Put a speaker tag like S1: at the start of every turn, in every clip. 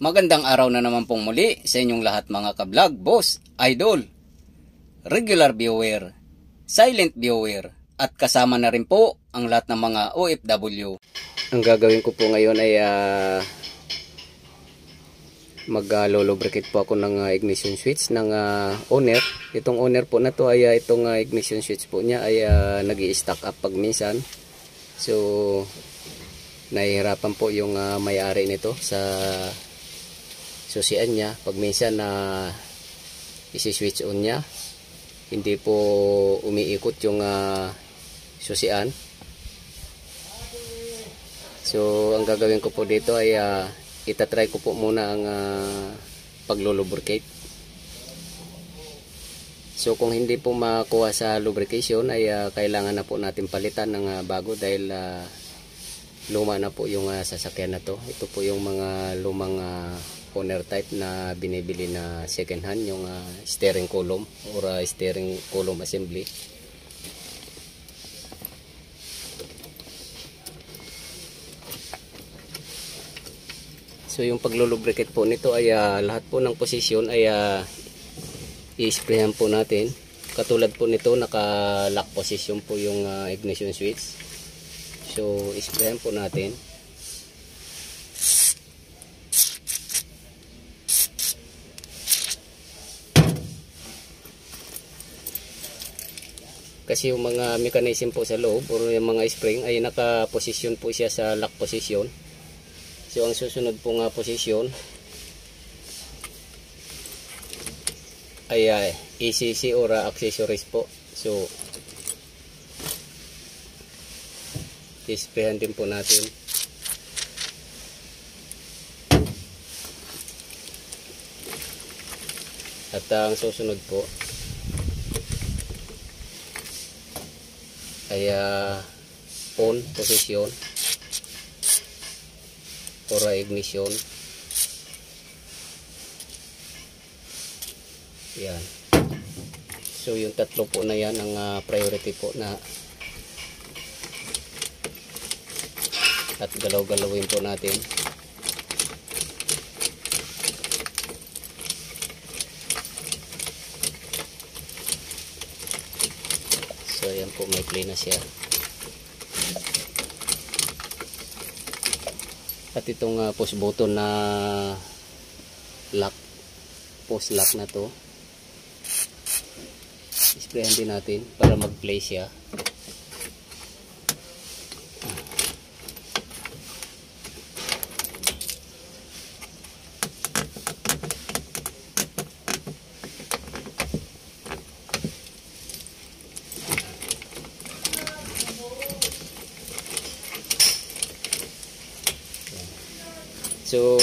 S1: Magandang araw na naman pong muli sa inyong lahat mga ka-vlog, boss, idol, regular viewer, silent viewer, at kasama na rin po ang lahat ng mga OFW. Ang gagawin ko po ngayon ay mag-lubricate po ako ng ignition switch ng owner. Itong owner po na to ay itong ignition switch po niya ay nag-i-stack up pag minsan. So nahihirapan po yung may-ari nito sa susian niya. Pag minsan isi-switch on niya, hindi po umiikot yung susian. So ang gagawin ko po dito ay itatry ko po muna ang paglulubricate. So kung hindi po makuha sa lubrication ay kailangan na po natin palitan ng bago dahil luma na po yung sasakyan na to. Ito po yung mga lumang owner type na binibili na second hand, yung steering column or steering column assembly. So yung paglulubricate po nito ay lahat po ng posisyon ay i-sprayan po natin. Katulad po nito, naka-lock position po yung ignition switch. So i-sprayan po natin. Kasi yung mga mechanism po sa loob or yung mga spring ay naka-position po siya sa lock position. So ang susunod po nga posisyon ay ECC or accessories po. So isprayan din po natin. At ang susunod po ay on position or ignition. Yan. So yung tatlo po na yan ang priority po na at galaw-galawin po natin. So ayan po, may play na siya. At itong push button na lock, push lock na to, isprayan din natin para mag-play siya. So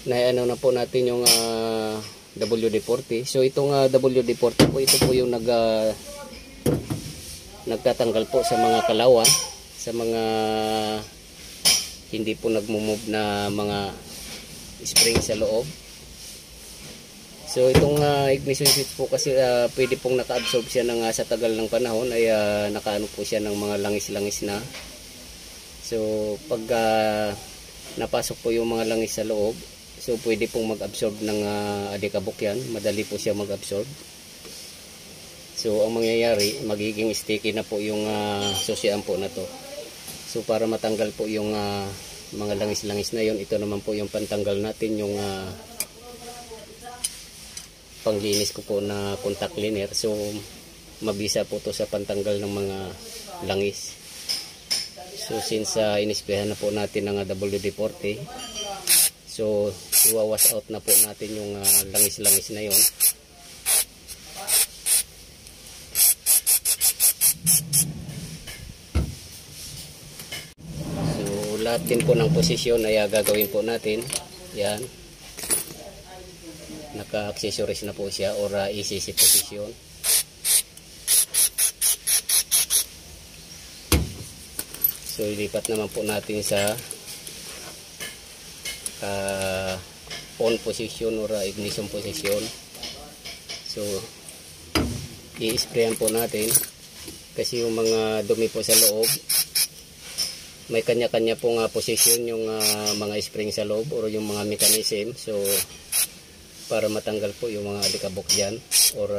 S1: naano na po natin yung WD-40. So itong WD-40 po, ito po yung nagtatanggal po sa mga kalawan, sa mga hindi po nagmo-move na mga spring sa loob. So itong ignition switch po kasi pwede pong naka-absorb siya ng sa tagal ng panahon ay nakaano po siya ng mga langis-langis na. So pag napasok po yung mga langis sa loob, so pwede pong mag-absorb ng alikabok yan. Madali po siya mag-absorb. So ang mangyayari, magiging sticky na po yung susian po na to. So para matanggal po yung mga langis-langis na yon, ito naman po yung pantanggal natin, yung panglinis ko po na contact cleaner. So mabisa po to sa pantanggal ng mga langis. So since inisprayan na po natin ng WD-40, so iwawash out na po natin yung langis-langis na yon. So lahat din po ng posisyon ay gagawin po natin. Yan, naka-accessories na po siya or ECC position. So ilipat naman po natin sa on position or ignition position. So i-sprayan po natin kasi yung mga dumi po sa loob may kanya-kanya pong position yung mga spring sa loob or yung mga mechanism. So para matanggal po yung mga alikabok dyan or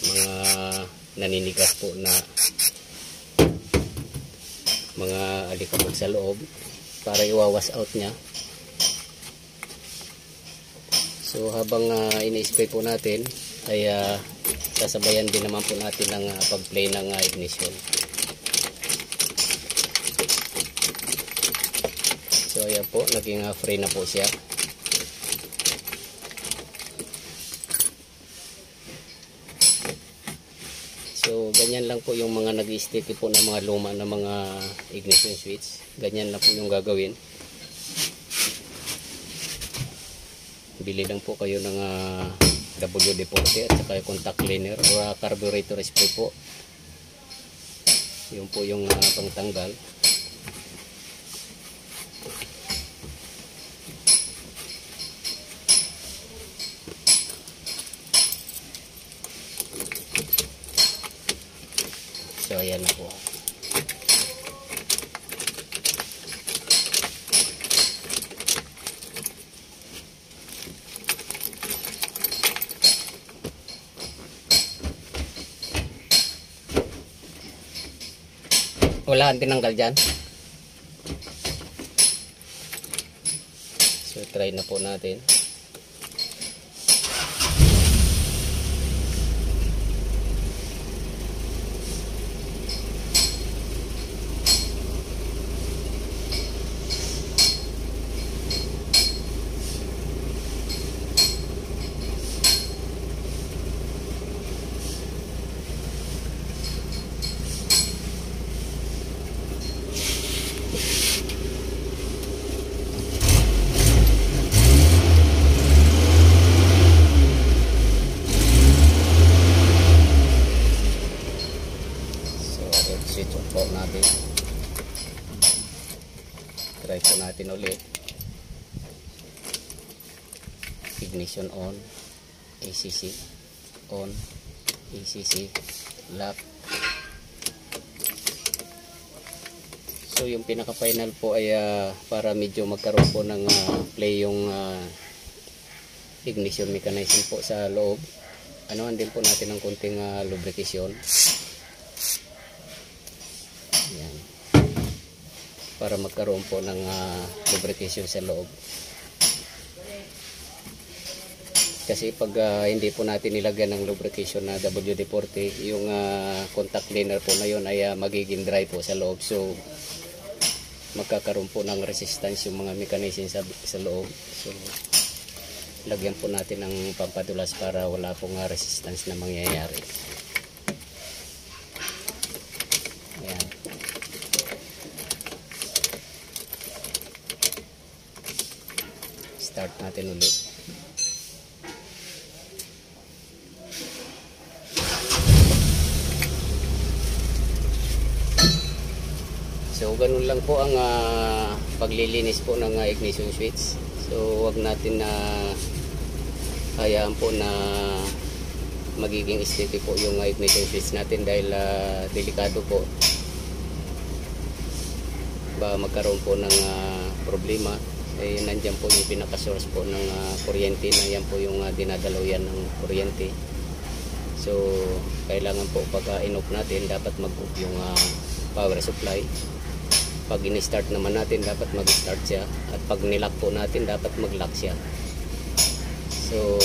S1: mga naninigas po na mga alikabok sa loob, para iwawas out nya. So habang ini-spray po natin ay sasabayan din naman po natin ng pag-play ng ignition. So ayan po, naging free na po siya. So ganyan lang po yung mga nag-sticky po na mga luma na mga ignition switch. Ganyan lang po yung gagawin. Bili lang po kayo ng WD-40 at saka yung contact cleaner o carburetor spray po. Yun po yung pangtanggal. So ayan na po. Wala ang tinanggal dyan. So try na po natin. Switch on po natin. Try po natin ulit. Ignition on, ACC on, ACC lock. So yung pinaka final po ay para medyo magkaroon po ng play yung ignition mechanism po sa loob. Anuhan din po natin ng konting lubrication. Yan. Para magkaroon po ng lubrication sa loob. Kasi pag hindi po natin nilagyan ng lubrication na WD-40, yung contact cleaner po na yun ay magiging dry po sa loob. So magkakaroon po ng resistance yung mga mechanism sa loob. So lagyan po natin ng pampadulas para wala pong resistance na mangyayari. Ayan. Start natin ulit. So ganun lang po ang paglilinis po ng ignition switch. So wag natin na hayaan po na magiging sticky po yung ignition switch natin dahil delikado po. Ba magkaroon po ng problema. Eh, nandiyan po yung pinaka-source po ng kuryente na yan po yung dinadalaw yan ng kuryente. So kailangan po pag in-off natin dapat mag-off yung power supply. Pag in-start naman natin dapat mag-start siya, at pag nilock po natin dapat mag-lock siya. So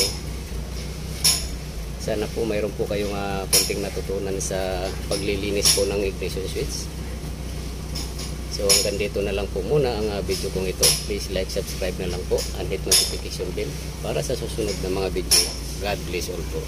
S1: sana po mayroon po kayong konting natutunan sa paglilinis po ng ignition switch. So hanggang dito na lang po muna ang video kong ito. Please like, subscribe na lang po and hit notification bell para sa susunod na mga video. God bless all po.